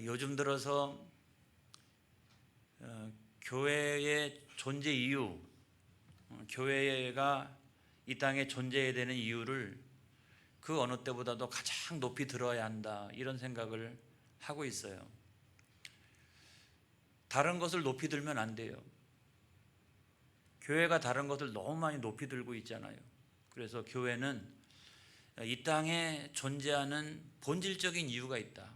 요즘 들어서 교회의 존재 이유, 교회가 이 땅에 존재해야 되는 이유를 그 어느 때보다도 가장 높이 들어야 한다, 이런 생각을 하고 있어요. 다른 것을 높이 들면 안 돼요. 교회가 다른 것을 너무 많이 높이 들고 있잖아요. 그래서 교회는 이 땅에 존재하는 본질적인 이유가 있다.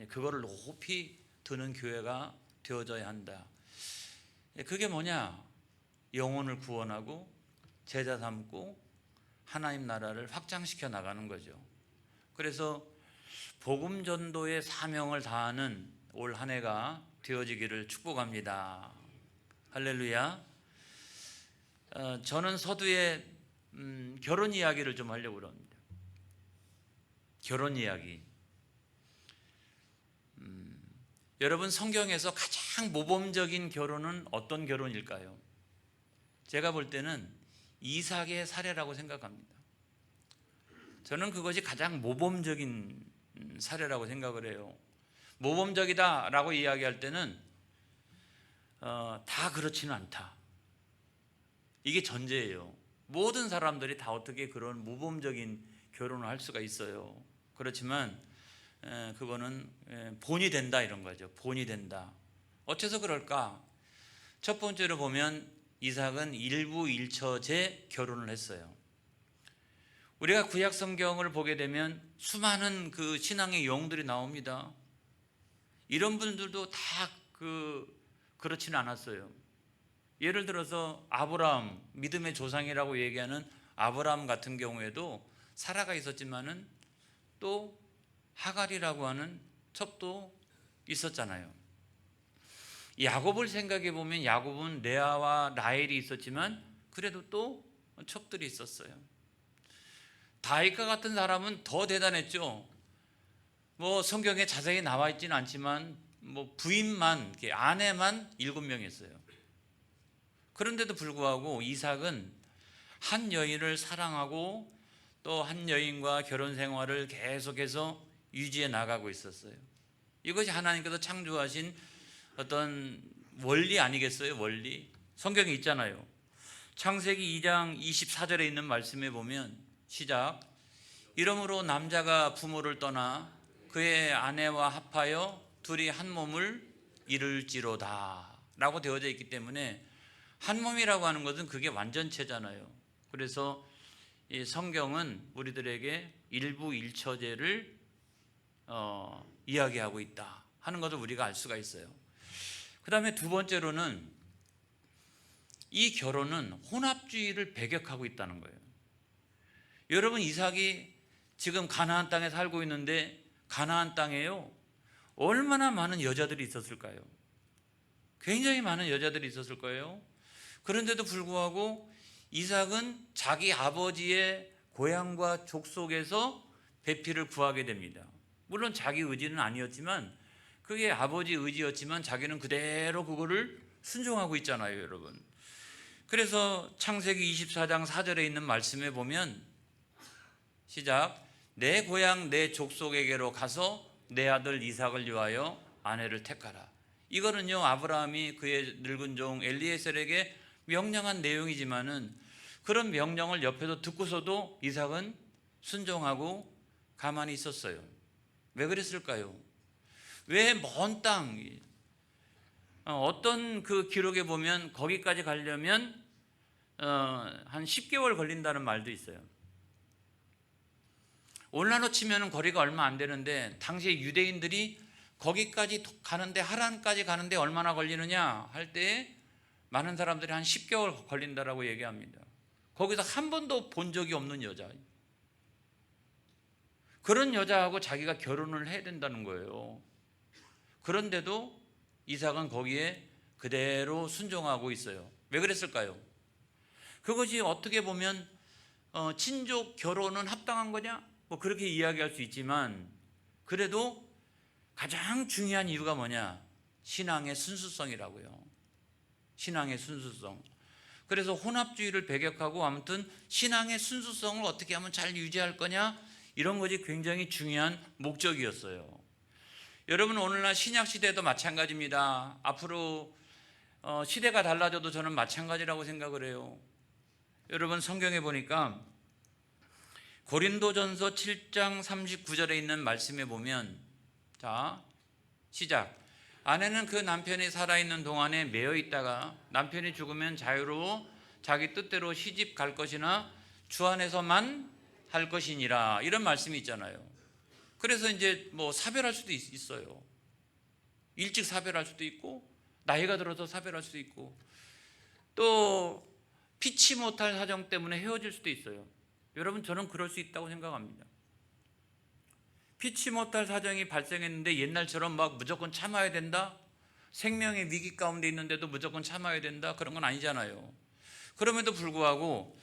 그거를 높이 드는 교회가 되어져야 한다. 그게 뭐냐? 영혼을 구원하고 제자 삼고 하나님 나라를 확장시켜 나가는 거죠. 그래서 복음 전도의 사명을 다하는 올 한 해가 되어지기를 축복합니다. 할렐루야. 저는 서두에 결혼 이야기를 좀 하려고 합니다. 결혼 이야기. 여러분, 성경에서 가장 모범적인 결혼은 어떤 결혼일까요? 제가 볼 때는 이삭의 사례라고 생각합니다. 저는 그것이 가장 모범적인 사례라고 생각을 해요. 모범적이다라고 이야기할 때는 다 그렇지는 않다, 이게 전제예요. 모든 사람들이 다 어떻게 그런 모범적인 결혼을 할 수가 있어요. 그렇지만 그거는 본이 된다, 이런 거죠. 본이 된다. 어째서 그럴까? 첫 번째로 보면 이삭은 일부일처제 결혼을 했어요. 우리가 구약 성경을 보게 되면 수많은 그 신앙의 영웅들이 나옵니다. 이런 분들도 다 그렇지는 않았어요. 예를 들어서 아브라함, 믿음의 조상이라고 얘기하는 아브라함 같은 경우에도 사라가 있었지만은 또 하갈이라고 하는 첩도 있었잖아요. 야곱을 생각해 보면 야곱은 레아와 라헬이 있었지만 그래도 또 첩들이 있었어요. 다윗과 같은 사람은 더 대단했죠. 성경에 자세히 나와 있지는 않지만 부인만, 아내만 7명 있어요. 그런데도 불구하고 이삭은 한 여인을 사랑하고 또 한 여인과 결혼 생활을 계속해서 유지해 나가고 있었어요. 이것이 하나님께서 창조하신 어떤 원리 아니겠어요? 원리. 성경에 있잖아요. 창세기 2장 24절에 있는 말씀에 보면 시작. 이러므로 남자가 부모를 떠나 그의 아내와 합하여 둘이 한 몸을 이룰지로다 라고 되어져 있기 때문에 한 몸이라고 하는 것은 그게 완전체잖아요. 그래서 이 성경은 우리들에게 일부일처제를 이야기하고 있다 하는 것을 우리가 알 수가 있어요. 그 다음에 두 번째로는 이 결혼은 혼합주의를 배격하고 있다는 거예요. 여러분, 이삭이 지금 가나안 땅에 살고 있는데 가나안 땅에요, 얼마나 많은 여자들이 있었을까요? 굉장히 많은 여자들이 있었을 거예요. 그런데도 불구하고 이삭은 자기 아버지의 고향과 족속에서 배필을 구하게 됩니다. 물론 자기 의지는 아니었지만 그게 아버지 의지였지만 자기는 그대로 그거를 순종하고 있잖아요, 여러분. 그래서 창세기 24장 4절에 있는 말씀에 보면 시작. 내 고향 내 족속에게로 가서 내 아들 이삭을 위하여 아내를 택하라. 이거는요, 아브라함이 그의 늙은 종 엘리에셀에게 명령한 내용이지만은 그런 명령을 옆에서 듣고서도 이삭은 순종하고 가만히 있었어요. 왜 그랬을까요? 왜 먼 땅, 어떤 그 기록에 보면 거기까지 가려면 한 10개월 걸린다는 말도 있어요. 오늘날로 치면 거리가 얼마 안 되는데 당시에 유대인들이 거기까지 가는데, 하란까지 가는데 얼마나 걸리느냐 할 때 많은 사람들이 한 10개월 걸린다라고 얘기합니다. 거기서 한 번도 본 적이 없는 여자, 그런 여자하고 자기가 결혼을 해야 된다는 거예요. 그런데도 이삭은 거기에 그대로 순종하고 있어요. 왜 그랬을까요? 그것이 어떻게 보면 친족 결혼은 합당한 거냐? 그렇게 이야기할 수 있지만 그래도 가장 중요한 이유가 뭐냐? 신앙의 순수성이라고요. 신앙의 순수성. 그래서 혼합주의를 배격하고 아무튼 신앙의 순수성을 어떻게 하면 잘 유지할 거냐, 이런 것이 굉장히 중요한 목적이었어요. 여러분 오늘날 신약 시대도 마찬가지입니다. 앞으로 시대가 달라져도 저는 마찬가지라고 생각을 해요. 여러분 성경에 보니까 고린도전서 7장 39절에 있는 말씀에 보면, 자 시작. 아내는 그 남편이 살아있는 동안에 매여 있다가 남편이 죽으면 자유로 자기 뜻대로 시집 갈 것이나 주 안에서만 할 것이니라, 이런 말씀이 있잖아요. 그래서 이제 뭐 사별할 수도 있어요. 일찍 사별할 수도 있고 나이가 들어서 사별할 수도 있고 또 피치 못할 사정 때문에 헤어질 수도 있어요. 여러분 저는 그럴 수 있다고 생각합니다. 피치 못할 사정이 발생했는데 옛날처럼 막 무조건 참아야 된다, 생명의 위기 가운데 있는데도 무조건 참아야 된다, 그런 건 아니잖아요. 그럼에도 불구하고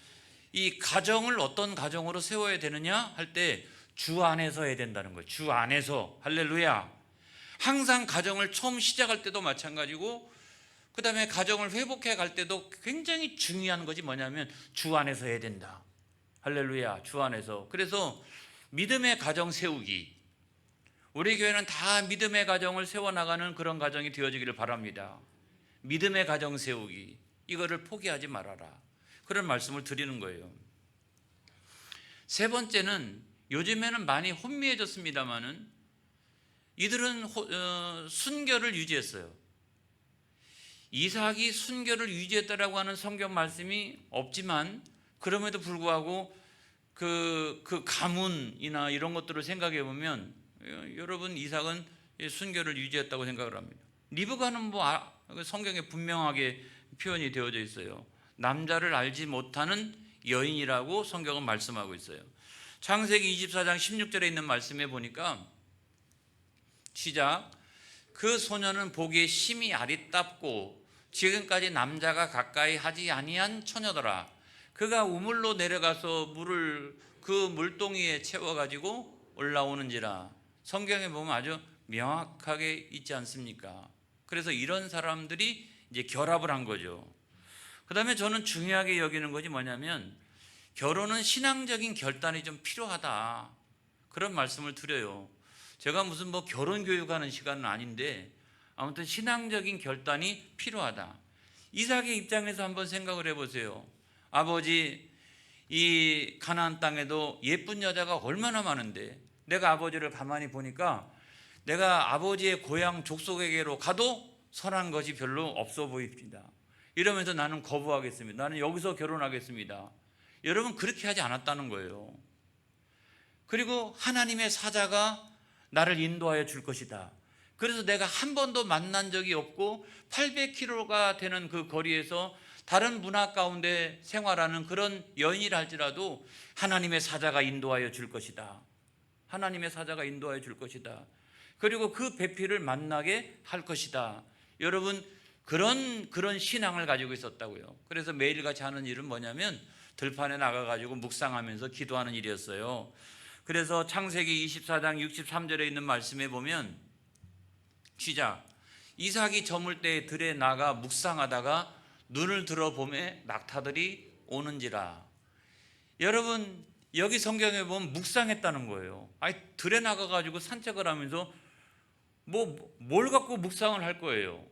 이 가정을 어떤 가정으로 세워야 되느냐 할 때 주 안에서 해야 된다는 거예요. 주 안에서. 할렐루야. 항상 가정을 처음 시작할 때도 마찬가지고 그 다음에 가정을 회복해 갈 때도 굉장히 중요한 것이 뭐냐면 주 안에서 해야 된다. 할렐루야. 주 안에서. 그래서 믿음의 가정 세우기, 우리 교회는 다 믿음의 가정을 세워나가는 그런 가정이 되어지기를 바랍니다. 믿음의 가정 세우기, 이거를 포기하지 말아라, 그런 말씀을 드리는 거예요. 세 번째는 요즘에는 많이 혼미해졌습니다마는 이들은 순결을 유지했어요. 이삭이 순결을 유지했다라고 하는 성경 말씀이 없지만 그럼에도 불구하고 그 가문이나 이런 것들을 생각해 보면 여러분 이삭은 순결을 유지했다고 생각을 합니다. 리브가는 뭐 성경에 분명하게 표현이 되어져 있어요. 남자를 알지 못하는 여인이라고 성경은 말씀하고 있어요. 창세기 24장 16절에 있는 말씀에 보니까 시작. 그 소녀는 보기에 심히 아리답고 지금까지 남자가 가까이 하지 아니한 처녀더라. 그가 우물로 내려가서 물을 그 물동이에 채워가지고 올라오는지라. 성경에 보면 아주 명확하게 있지 않습니까? 그래서 이런 사람들이 이제 결합을 한 거죠. 그 다음에 저는 중요하게 여기는 것이 뭐냐면 결혼은 신앙적인 결단이 좀 필요하다, 그런 말씀을 드려요. 제가 무슨 뭐 결혼 교육하는 시간은 아닌데 아무튼 신앙적인 결단이 필요하다. 이삭의 입장에서 한번 생각을 해보세요. 아버지, 이 가나안 땅에도 예쁜 여자가 얼마나 많은데 내가 아버지를 가만히 보니까 내가 아버지의 고향 족속에게로 가도 선한 것이 별로 없어 보입니다. 이러면서 나는 거부하겠습니다. 나는 여기서 결혼하겠습니다. 여러분 그렇게 하지 않았다는 거예요. 그리고 하나님의 사자가 나를 인도하여 줄 것이다. 그래서 내가 한 번도 만난 적이 없고 800km가 되는 그 거리에서 다른 문화 가운데 생활하는 그런 여인이라 할지라도 하나님의 사자가 인도하여 줄 것이다. 하나님의 사자가 인도하여 줄 것이다. 그리고 그 배필을 만나게 할 것이다. 여러분 그런 신앙을 가지고 있었다고요. 그래서 매일같이 하는 일은 뭐냐면 들판에 나가가지고 묵상하면서 기도하는 일이었어요. 그래서 창세기 24장 63절에 있는 말씀에 보면 시작. 이삭이 저물 때 들에 나가 묵상하다가 눈을 들어보매 낙타들이 오는지라. 여러분 여기 성경에 보면 묵상했다는 거예요. 아니 들에 나가가지고 산책을 하면서 뭘 갖고 묵상을 할 거예요.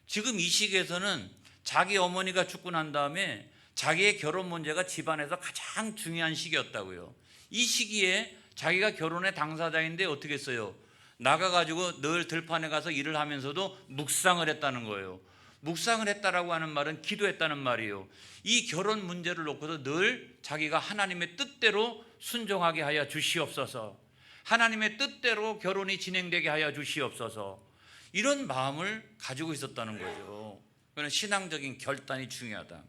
지금 이 시기에서는 자기 어머니가 죽고 난 다음에 자기의 결혼 문제가 집안에서 가장 중요한 시기였다고요. 이 시기에 자기가 결혼의 당사자인데 어떻게 했어요? 나가가지고 늘 들판에 가서 일을 하면서도 묵상을 했다는 거예요. 묵상을 했다라고 하는 말은 기도했다는 말이에요. 이 결혼 문제를 놓고서 늘 자기가 하나님의 뜻대로 순종하게 하여 주시옵소서, 하나님의 뜻대로 결혼이 진행되게 하여 주시옵소서, 이런 마음을 가지고 있었다는 거죠. 그건 신앙적인 결단이 중요하다.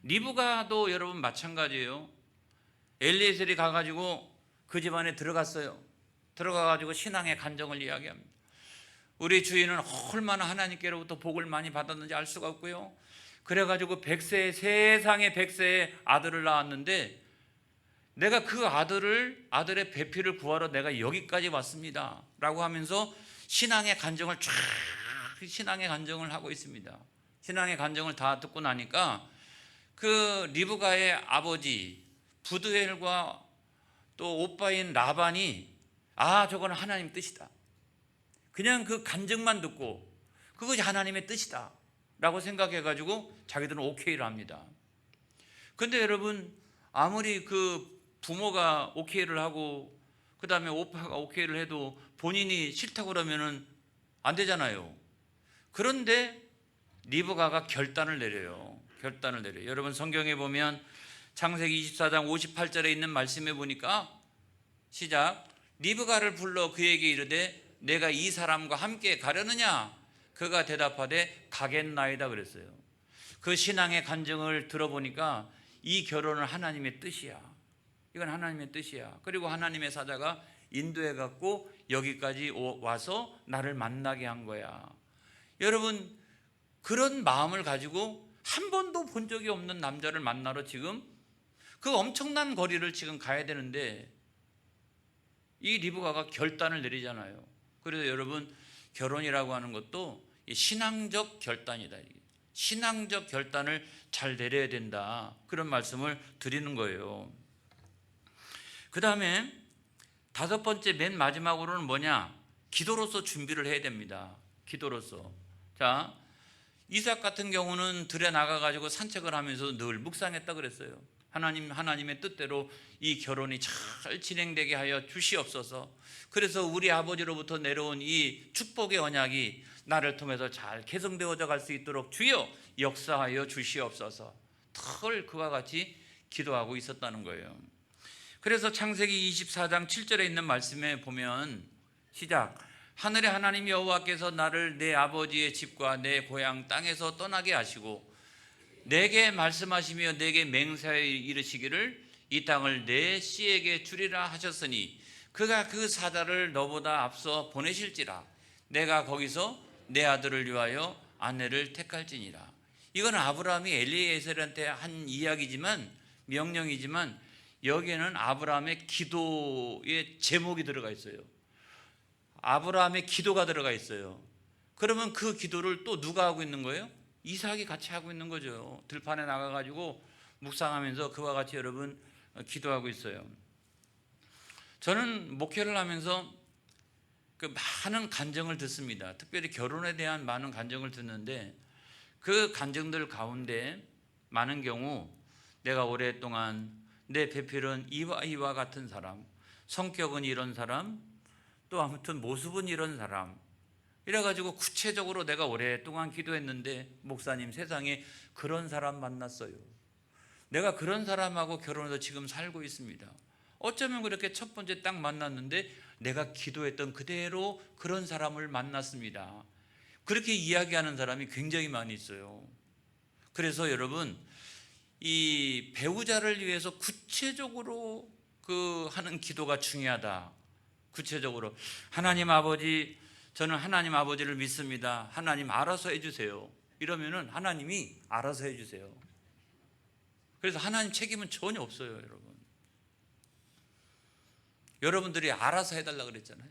리브가도 여러분 마찬가지예요. 엘리에셀이 가가지고 그 집안에 들어갔어요. 들어가가지고 신앙의 간정을 이야기합니다. 우리 주인은 얼마나 하나님께로부터 복을 많이 받았는지 알 수가 없고요. 그래가지고 세상에 100세의 아들을 낳았는데 내가 그 아들의 배필을 구하러 내가 여기까지 왔습니다 라고 하면서 신앙의 간정을 하고 있습니다. 신앙의 간정을 다 듣고 나니까 그 리브가의 아버지 부드엘과 또 오빠인 라반이 저거는 하나님 뜻이다, 그냥 그 간증만 듣고 그것이 하나님의 뜻이다 라고 생각해가지고 자기들은 오케이를 합니다. 근데 여러분, 아무리 그 부모가 오케이를 하고 그 다음에 오빠가 오케이를 해도 본인이 싫다고 그러면은 안 되잖아요. 그런데 리브가가 결단을 내려요. 여러분, 성경에 보면 창세기 24장 58절에 있는 말씀에 보니까 시작, 리브가를 불러 그에게 이르되 내가 이 사람과 함께 가려느냐? 그가 대답하되 가겠나이다 그랬어요. 그 신앙의 간증을 들어보니까 이 결혼은 하나님의 뜻이야. 이건 하나님의 뜻이야. 그리고 하나님의 사자가 인도해 갖고 여기까지 와서 나를 만나게 한 거야. 여러분, 그런 마음을 가지고 한 번도 본 적이 없는 남자를 만나러 지금 그 엄청난 거리를 지금 가야 되는데 이 리브가가 결단을 내리잖아요. 그래서 여러분, 결혼이라고 하는 것도 신앙적 결단이다. 신앙적 결단을 잘 내려야 된다. 그런 말씀을 드리는 거예요. 그 다음에 다섯 번째, 맨 마지막으로는 뭐냐? 기도로서 준비를 해야 됩니다. 기도로서. 자, 이삭 같은 경우는 들에 나가가지고 산책을 하면서 늘 묵상했다 그랬어요. 하나님의 뜻대로 이 결혼이 잘 진행되게 하여 주시옵소서. 그래서 우리 아버지로부터 내려온 이 축복의 언약이 나를 통해서 잘 개성되어져 갈 수 있도록 주여 역사하여 주시옵소서. 늘 그와 같이 기도하고 있었다는 거예요. 그래서 창세기 24장 7절에 있는 말씀에 보면 시작, 하늘의 하나님 여호와께서 나를 내 아버지의 집과 내 고향 땅에서 떠나게 하시고 내게 말씀하시며 내게 맹세하여 이르시기를 이 땅을 내 씨에게 주리라 하셨으니 그가 그 사자를 너보다 앞서 보내실지라 내가 거기서 내 아들을 위하여 아내를 택할지니라. 이건 아브라함이 엘리에셀한테 한 이야기지만, 명령이지만 여기에는 아브라함의 기도의 제목이 들어가 있어요. 아브라함의 기도가 들어가 있어요. 그러면 그 기도를 또 누가 하고 있는 거예요? 이삭이 같이 하고 있는 거죠. 들판에 나가가지고 묵상하면서 그와 같이 여러분 기도하고 있어요. 저는 목회를 하면서 그 많은 간증을 듣습니다. 특별히 결혼에 대한 많은 간증을 듣는데 그 간증들 가운데 많은 경우 내가 오랫동안 내 배필은 이와 같은 사람, 성격은 이런 사람, 또 아무튼 모습은 이런 사람, 이래가지고 구체적으로 내가 오랫동안 기도했는데 목사님, 세상에 그런 사람 만났어요. 내가 그런 사람하고 결혼해서 지금 살고 있습니다. 어쩌면 그렇게 첫 번째 딱 만났는데 내가 기도했던 그대로 그런 사람을 만났습니다. 그렇게 이야기하는 사람이 굉장히 많이 있어요. 그래서 여러분, 이 배우자를 위해서 구체적으로 하는 기도가 중요하다. 구체적으로 하나님 아버지, 저는 하나님 아버지를 믿습니다. 하나님 알아서 해주세요. 이러면은 하나님이 알아서 해주세요. 그래서 하나님 책임은 전혀 없어요, 여러분. 여러분들이 알아서 해달라 그랬잖아요.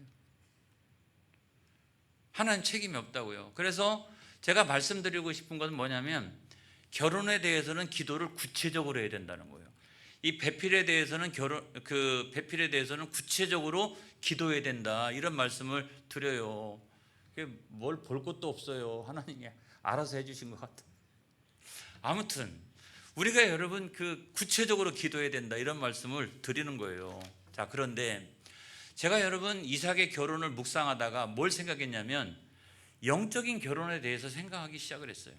하나님 책임이 없다고요. 그래서 제가 말씀드리고 싶은 것은 뭐냐면 결혼에 대해서는 기도를 구체적으로 해야 된다는 거예요. 이 배필에 대해서는 배필에 대해서는 구체적으로 기도해야 된다, 이런 말씀을 드려요. 뭘 볼 것도 없어요. 하나님이 알아서 해주신 것 같아요. 아무튼 우리가 여러분 구체적으로 기도해야 된다, 이런 말씀을 드리는 거예요. 자, 그런데 제가 여러분 이삭의 결혼을 묵상하다가 뭘 생각했냐면 영적인 결혼에 대해서 생각하기 시작을 했어요.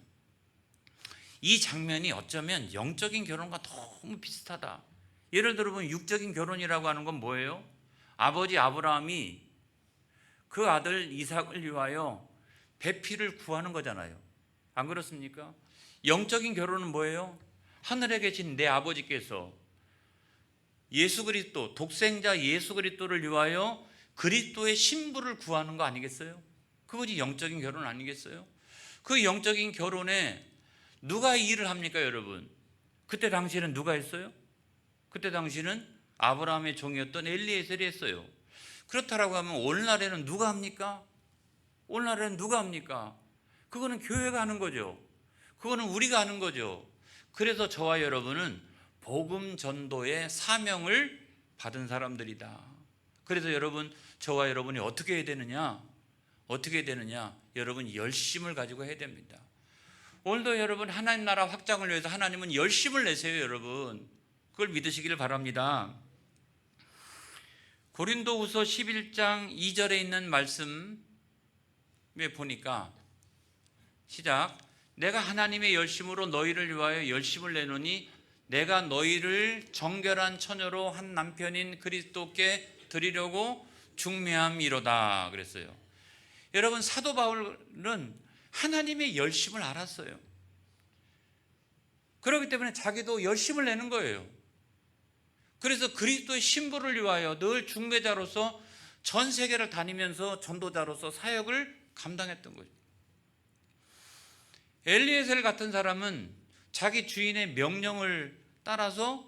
이 장면이 어쩌면 영적인 결혼과 너무 비슷하다. 예를 들어 보면 육적인 결혼이라고 하는 건 뭐예요? 아버지 아브라함이 그 아들 이삭을 위하여 배필을 구하는 거잖아요. 안 그렇습니까? 영적인 결혼은 뭐예요? 하늘에 계신 내 아버지께서 예수 그리스도, 독생자 예수 그리스도를 위하여 그리스도의 신부를 구하는 거 아니겠어요? 그것이 영적인 결혼 아니겠어요? 그 영적인 결혼에 누가 이 일을 합니까, 여러분? 그때 당시에는 누가 했어요? 그때 당시에는 아브라함의 종이었던 엘리에셀이 했어요. 그렇다라고 하면 오늘날에는 누가 합니까? 오늘날에는 누가 합니까? 그거는 교회가 하는 거죠. 그거는 우리가 하는 거죠. 그래서 저와 여러분은 복음 전도의 사명을 받은 사람들이다. 그래서 여러분, 저와 여러분이 어떻게 해야 되느냐? 어떻게 되느냐? 여러분 열심을 가지고 해야 됩니다. 오늘도 여러분 하나님 나라 확장을 위해서 하나님은 열심을 내세요. 여러분 그걸 믿으시기를 바랍니다. 고린도후서 11장 2절에 있는 말씀에 보니까 시작. 내가 하나님의 열심으로 너희를 위하여 열심을 내노니 내가 너희를 정결한 처녀로 한 남편인 그리스도께 드리려고 중매함이로다 그랬어요. 여러분 사도 바울은 하나님의 열심을 알았어요. 그렇기 때문에 자기도 열심을 내는 거예요. 그래서 그리스도의 신부를 위하여 늘 중매자로서 전 세계를 다니면서 전도자로서 사역을 감당했던 거죠. 엘리에셀 같은 사람은 자기 주인의 명령을 따라서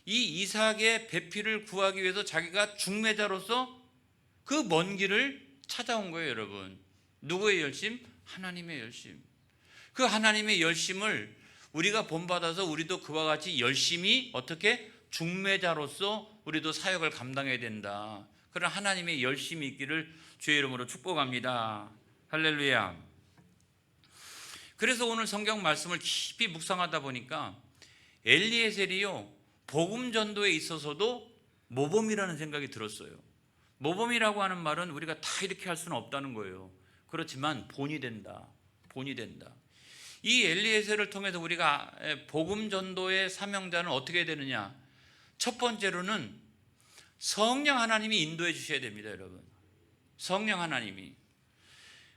이 이삭의 배필을 구하기 위해서 자기가 중매자로서 그 먼 길을 찾아온 거예요. 여러분 누구의 열심? 하나님의 열심. 그 하나님의 열심을 우리가 본받아서 우리도 그와 같이 열심히 어떻게 중매자로서 우리도 사역을 감당해야 된다. 그런 하나님의 열심이 있기를 주의 이름으로 축복합니다. 할렐루야. 그래서 오늘 성경 말씀을 깊이 묵상하다 보니까 엘리에셀이요 복음 전도에 있어서도 모범이라는 생각이 들었어요. 모범이라고 하는 말은 우리가 다 이렇게 할 수는 없다는 거예요. 그렇지만 본이 된다. 본이 된다. 이 엘리에셀을 통해서 우리가 복음 전도의 사명자는 어떻게 되느냐? 첫 번째로는 성령 하나님이 인도해 주셔야 됩니다, 여러분. 성령 하나님이.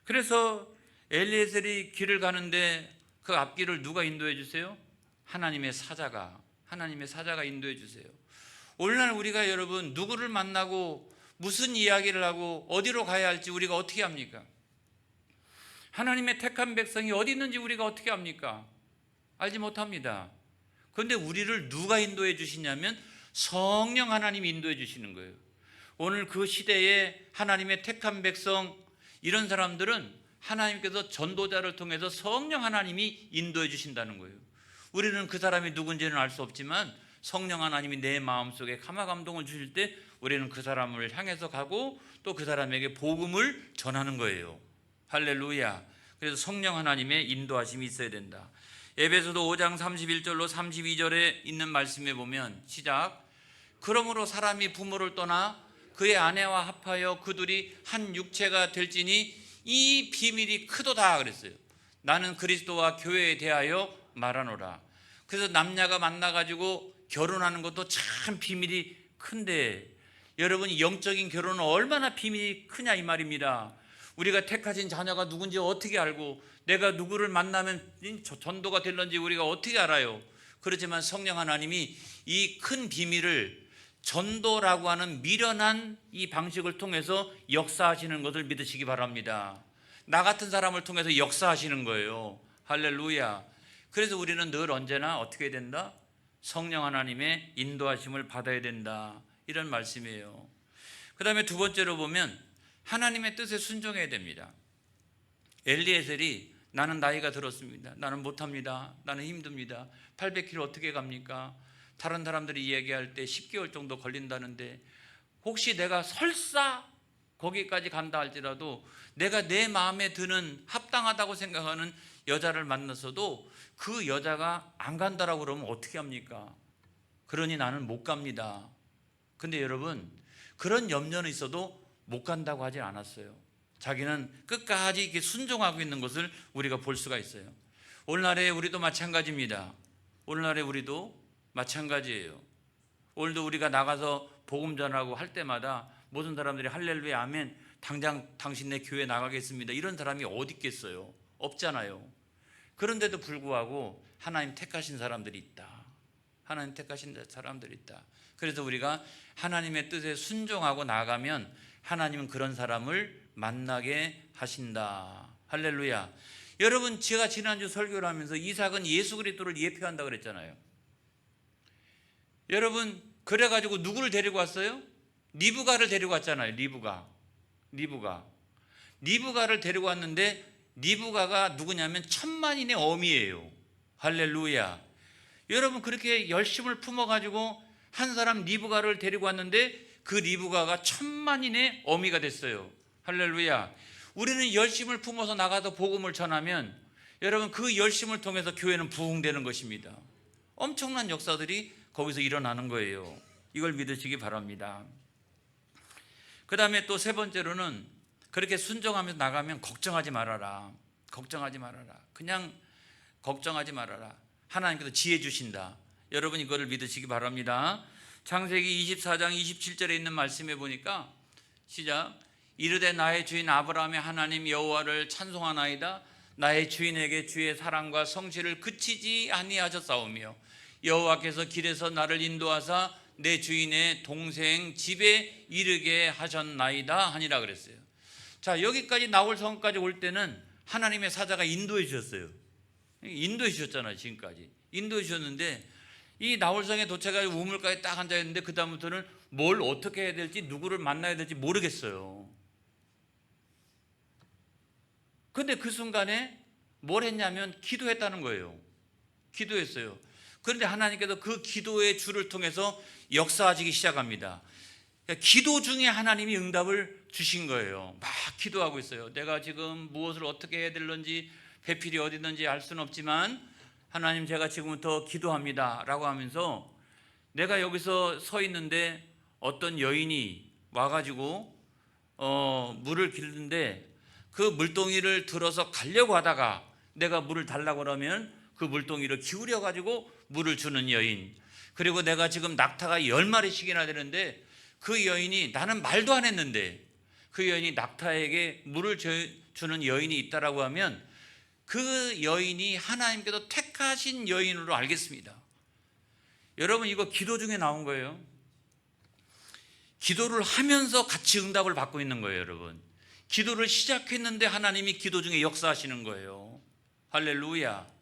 그래서 엘리에셀이 길을 가는데 그 앞길을 누가 인도해 주세요? 하나님의 사자가 인도해 주세요. 오늘날 우리가 여러분 누구를 만나고 무슨 이야기를 하고 어디로 가야 할지 우리가 어떻게 합니까? 하나님의 택한 백성이 어디 있는지 우리가 어떻게 합니까? 알지 못합니다. 그런데 우리를 누가 인도해 주시냐면 성령 하나님이 인도해 주시는 거예요. 오늘 그 시대에 하나님의 택한 백성 이런 사람들은 하나님께서 전도자를 통해서 성령 하나님이 인도해 주신다는 거예요. 우리는 그 사람이 누군지는 알 수 없지만 성령 하나님이 내 마음속에 감화 감동을 주실 때 우리는 그 사람을 향해서 가고 또 그 사람에게 복음을 전하는 거예요. 할렐루야. 그래서 성령 하나님의 인도하심이 있어야 된다. 에베소서 5장 31절로 32절에 있는 말씀에 보면 시작. 그러므로 사람이 부모를 떠나 그의 아내와 합하여 그들이 한 육체가 될지니 이 비밀이 크도다 그랬어요. 나는 그리스도와 교회에 대하여 말하노라. 그래서 남녀가 만나가지고 결혼하는 것도 참 비밀이 큰데 여러분 영적인 결혼은 얼마나 비밀이 크냐 이 말입니다. 우리가 택하신 자녀가 누군지 어떻게 알고 내가 누구를 만나면 전도가 될런지 우리가 어떻게 알아요? 그렇지만 성령 하나님이 이 큰 비밀을 전도라고 하는 미련한 이 방식을 통해서 역사하시는 것을 믿으시기 바랍니다. 나 같은 사람을 통해서 역사하시는 거예요. 할렐루야. 그래서 우리는 늘 언제나 어떻게 된다? 성령 하나님의 인도하심을 받아야 된다. 이런 말씀이에요. 그 다음에 두 번째로 보면 하나님의 뜻에 순종해야 됩니다. 엘리에셀이 나는 나이가 들었습니다. 나는 못합니다. 나는 힘듭니다. 800km 어떻게 갑니까? 다른 사람들이 이야기할 때 10개월 정도 걸린다는데 혹시 내가 설사 거기까지 간다 할지라도 내가 내 마음에 드는 합당하다고 생각하는 여자를 만났어도 그 여자가 안 간다라고 그러면 어떻게 합니까? 그러니 나는 못 갑니다. 근데 여러분 그런 염려는 있어도 못 간다고 하지 않았어요. 자기는 끝까지 이렇게 순종하고 있는 것을 우리가 볼 수가 있어요. 오늘날에 우리도 마찬가지입니다. 오늘날에 우리도 마찬가지예요. 오늘도 우리가 나가서 복음 전하고 할 때마다 모든 사람들이 할렐루야 아멘 당장 당신네 교회 나가겠습니다. 이런 사람이 어디 있겠어요? 없잖아요. 그런데도 불구하고 하나님 택하신 사람들이 있다. 하나님 택하신 사람들이 있다. 그래서 우리가 하나님의 뜻에 순종하고 나가면 하나님은 그런 사람을 만나게 하신다. 할렐루야. 여러분 제가 지난주 설교를 하면서 이삭은 예수 그리스도를 예표한다 그랬잖아요. 여러분 그래가지고 누구를 데리고 왔어요? 리브가를 데리고 왔잖아요. 리브가를 데리고 왔는데 리브가가 누구냐면 천만인의 어미예요. 할렐루야. 여러분 그렇게 열심을 품어가지고 한 사람 리브가를 데리고 왔는데 그 리브가가 천만인의 어미가 됐어요. 할렐루야. 우리는 열심을 품어서 나가서 복음을 전하면 여러분 그 열심을 통해서 교회는 부흥되는 것입니다. 엄청난 역사들이 거기서 일어나는 거예요. 이걸 믿으시기 바랍니다. 그 다음에 또 세 번째로는 그렇게 순종하면서 나가면 걱정하지 말아라. 걱정하지 말아라. 그냥 걱정하지 말아라. 하나님께서 지혜 주신다. 여러분 이거를 믿으시기 바랍니다. 창세기 24장 27절에 있는 말씀에 보니까 시작. 이르되 나의 주인 아브라함의 하나님 여호와를 찬송하나이다. 나의 주인에게 주의 사랑과 성실을 그치지 아니하셨사오며 여호와께서 길에서 나를 인도하사 내 주인의 동생 집에 이르게 하셨나이다 하니라 그랬어요. 자, 여기까지 나홀 성까지 올 때는 하나님의 사자가 인도해 주셨어요. 인도해 주셨잖아요. 지금까지 인도해 주셨는데 이 나홀성에 도착해서 우물가에 딱 앉아 있는데 그 다음부터는 뭘 어떻게 해야 될지 누구를 만나야 될지 모르겠어요. 근데 그 순간에 뭘 했냐면 기도했다는 거예요. 기도했어요. 그런데 하나님께서 그 기도의 줄을 통해서 역사하시기 시작합니다. 기도 중에 하나님이 응답을 주신 거예요. 막 기도하고 있어요. 내가 지금 무엇을 어떻게 해야 될런지 배필이 어디 있는지 알 수는 없지만 하나님 제가 지금부터 기도합니다 라고 하면서 내가 여기서 서 있는데 어떤 여인이 와가지고 물을 기르는데 그 물동이를 들어서 가려고 하다가 내가 물을 달라고 그러면 그 물동이를 기울여 가지고 물을 주는 여인, 그리고 내가 지금 낙타가 10마리씩이나 되는데 그 여인이, 나는 말도 안 했는데 그 여인이 낙타에게 물을 주는 여인이 있다라고 하면 그 여인이 하나님께서 택하신 여인으로 알겠습니다. 여러분 이거 기도 중에 나온 거예요. 기도를 하면서 같이 응답을 받고 있는 거예요. 여러분 기도를 시작했는데 하나님이 기도 중에 역사하시는 거예요. 할렐루야.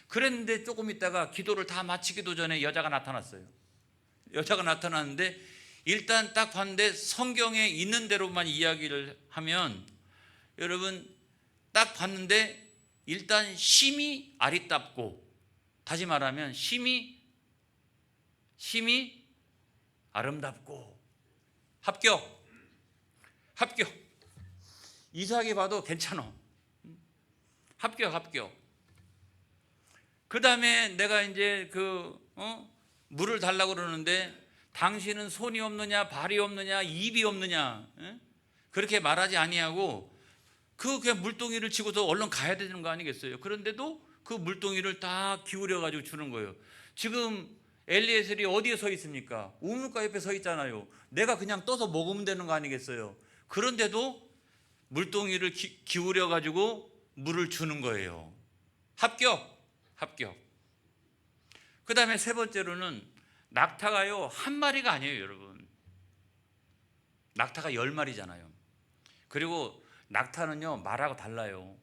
그랬는데 조금 있다가 기도를 다 마치기도 전에 여자가 나타났어요. 여자가 나타났는데 일단 딱 봤는데 성경에 있는 대로만 이야기를 하면 여러분 딱 봤는데 일단 심히 아리답고, 다시 말하면 심히 아름답고, 합격. 이삭이 봐도 괜찮아. 합격. 그 다음에 내가 이제 물을 달라고 그러는데 당신은 손이 없느냐, 발이 없느냐, 입이 없느냐, 그렇게 말하지 아니하고 그냥 물동이를 치고서 얼른 가야 되는 거 아니겠어요? 그런데도 그 물동이를 다 기울여 가지고 주는 거예요. 지금 엘리에셀이 어디에 서 있습니까? 우물가 옆에 서 있잖아요. 내가 그냥 떠서 먹으면 되는 거 아니겠어요? 그런데도 물동이를 기울여 가지고 물을 주는 거예요. 합격. 그 다음에 세 번째로는 낙타가요 한 마리가 아니에요. 여러분 낙타가 10마리잖아요. 그리고 낙타는요 말하고 달라요.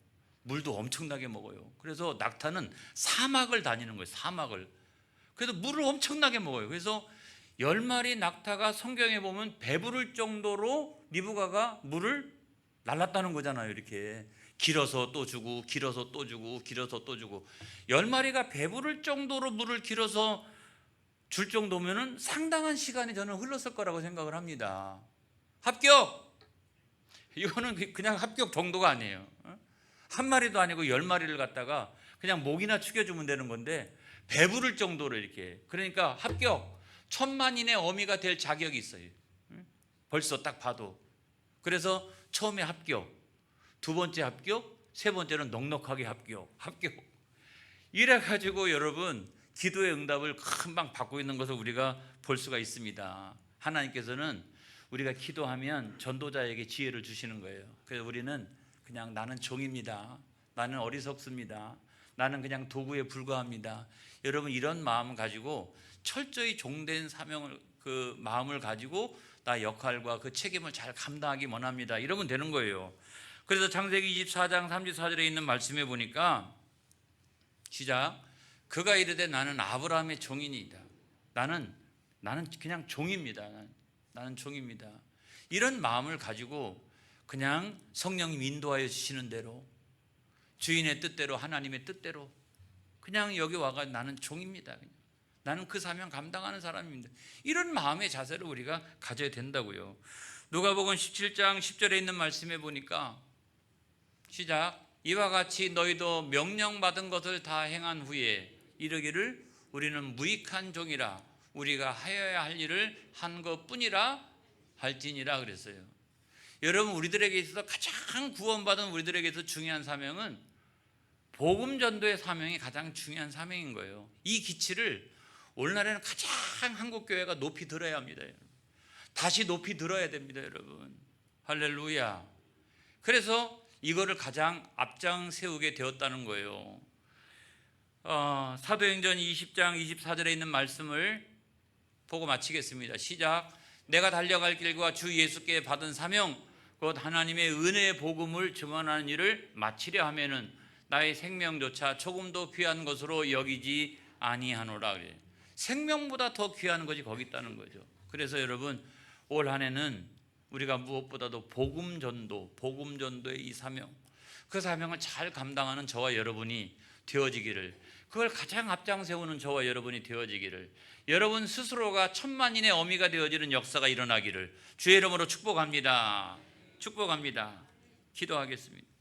물도 엄청나게 먹어요. 그래서 낙타는 사막을 다니는 거예요. 사막을. 그래서 물을 엄청나게 먹어요. 그래서 10마리 낙타가 성경에 보면 배부를 정도로 리브가가 물을 날랐다는 거잖아요. 이렇게 길어서 또 주고 길어서 또 주고 길어서 또 주고 10마리가 배부를 정도로 물을 길어서 줄 정도면은 상당한 시간이 저는 흘렀을 거라고 생각을 합니다. 합격! 이거는 그냥 합격 정도가 아니에요. 한 마리도 아니고 10마리를 갖다가 그냥 목이나 축여주면 되는 건데 배부를 정도로 이렇게. 그러니까 합격! 1000만인의 어미가 될 자격이 있어요. 벌써 딱 봐도. 그래서 처음에 합격, 두 번째 합격, 세 번째는 넉넉하게 합격. 이래가지고 여러분 기도의 응답을 금방 받고 있는 것을 우리가 볼 수가 있습니다. 하나님께서는 우리가 기도하면 전도자에게 지혜를 주시는 거예요. 그래서 우리는 그냥 나는 종입니다. 나는 어리석습니다. 나는 그냥 도구에 불과합니다. 여러분 이런 마음을 가지고 철저히 종된 사명을, 그 마음을 가지고 나 역할과 그 책임을 잘 감당하기 원합니다. 이러면 되는 거예요. 그래서 창세기 24장 34절에 있는 말씀에 보니까 시작. 그가 이르되 나는 아브라함의 종이니이다. 나는 그냥 종입니다. 나는 종입니다. 이런 마음을 가지고 그냥 성령님 인도하여 주시는 대로, 주인의 뜻대로, 하나님의 뜻대로 그냥 여기 와가 나는 종입니다. 나는 그 사명 감당하는 사람입니다. 이런 마음의 자세를 우리가 가져야 된다고요. 누가복음 17장 10절에 있는 말씀에 보니까 시작. 이와 같이 너희도 명령받은 것을 다 행한 후에 이르기를 우리는 무익한 종이라 우리가 하여야 할 일을 한 것뿐이라 할지니라 그랬어요. 여러분, 우리들에게 있어서 가장 구원받은 우리들에게 있어서 중요한 사명은 복음 전도의 사명이 가장 중요한 사명인 거예요. 이 기치를 오늘날에는 가장 한국 교회가 높이 들어야 합니다. 다시 높이 들어야 됩니다, 여러분. 할렐루야. 그래서 이거를 가장 앞장 세우게 되었다는 거예요. 사도행전 20장 24절에 있는 말씀을 보고 마치겠습니다. 시작. 내가 달려갈 길과 주 예수께 받은 사명 곧 하나님의 은혜의 복음을 증언하는 일을 마치려 하면은 나의 생명조차 조금도 귀한 것으로 여기지 아니하노라. 그래요. 생명보다 더 귀한 것이 거기 있다는 거죠. 그래서 여러분, 올 한 해는 우리가 무엇보다도 복음 전도의 이 사명, 그 사명을 잘 감당하는 저와 여러분이 되어지기를, 그걸 가장 앞장 세우는 저와 여러분이 되어지기를, 여러분 스스로가 천만인의 어미가 되어지는 역사가 일어나기를 주의 이름으로 축복합니다. 축복합니다. 기도하겠습니다.